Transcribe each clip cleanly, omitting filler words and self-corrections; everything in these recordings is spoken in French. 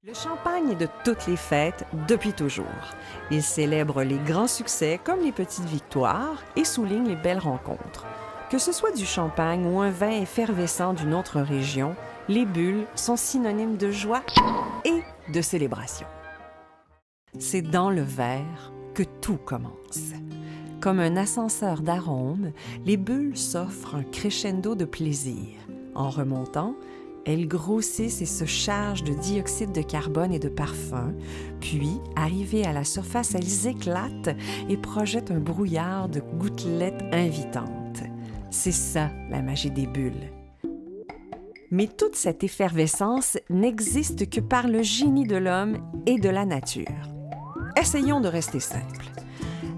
Le champagne est de toutes les fêtes depuis toujours. Il célèbre les grands succès comme les petites victoires et souligne les belles rencontres. Que ce soit du champagne ou un vin effervescent d'une autre région, les bulles sont synonymes de joie et de célébration. C'est dans le verre que tout commence. Comme un ascenseur d'arômes, les bulles s'offrent un crescendo de plaisir. En remontant, elles grossissent et se chargent de dioxyde de carbone et de parfum, puis, arrivées à la surface, elles éclatent et projettent un brouillard de gouttelettes invitantes. C'est ça, la magie des bulles. Mais toute cette effervescence n'existe que par le génie de l'homme et de la nature. Essayons de rester simples.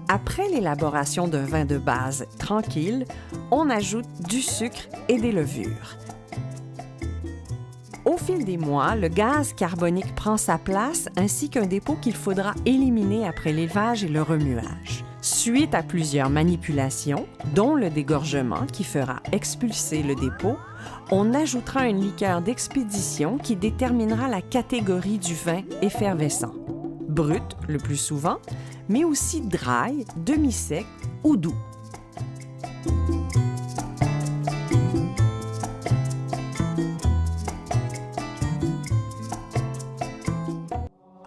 Après l'élaboration d'un vin de base tranquille, on ajoute du sucre et des levures. Au fil des mois, le gaz carbonique prend sa place ainsi qu'un dépôt qu'il faudra éliminer après l'élevage et le remuage. Suite à plusieurs manipulations, dont le dégorgement qui fera expulser le dépôt, on ajoutera une liqueur d'expédition qui déterminera la catégorie du vin effervescent. Brut, le plus souvent, mais aussi dry, demi-sec ou doux.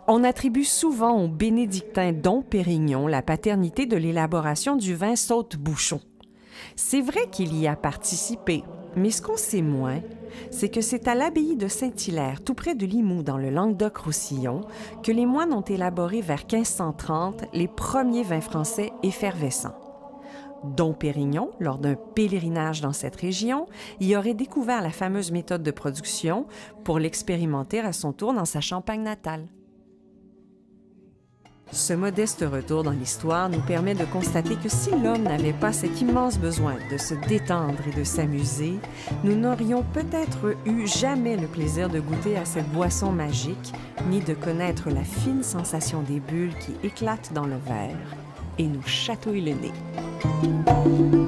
On attribue souvent au bénédictin Dom Pérignon la paternité de l'élaboration du vin Saute-Bouchon. C'est vrai qu'il y a participé, mais ce qu'on sait moins, c'est que c'est à l'abbaye de Saint-Hilaire, tout près de Limoux, dans le Languedoc-Roussillon, que les moines ont élaboré vers 1530 les premiers vins français effervescents. Dom Pérignon, lors d'un pèlerinage dans cette région, y aurait découvert la fameuse méthode de production pour l'expérimenter à son tour dans sa Champagne natale. Ce modeste retour dans l'histoire nous permet de constater que si l'homme n'avait pas cet immense besoin de se détendre et de s'amuser, nous n'aurions peut-être eu jamais le plaisir de goûter à cette boisson magique, ni de connaître la fine sensation des bulles qui éclatent dans le verre et nous chatouillent le nez.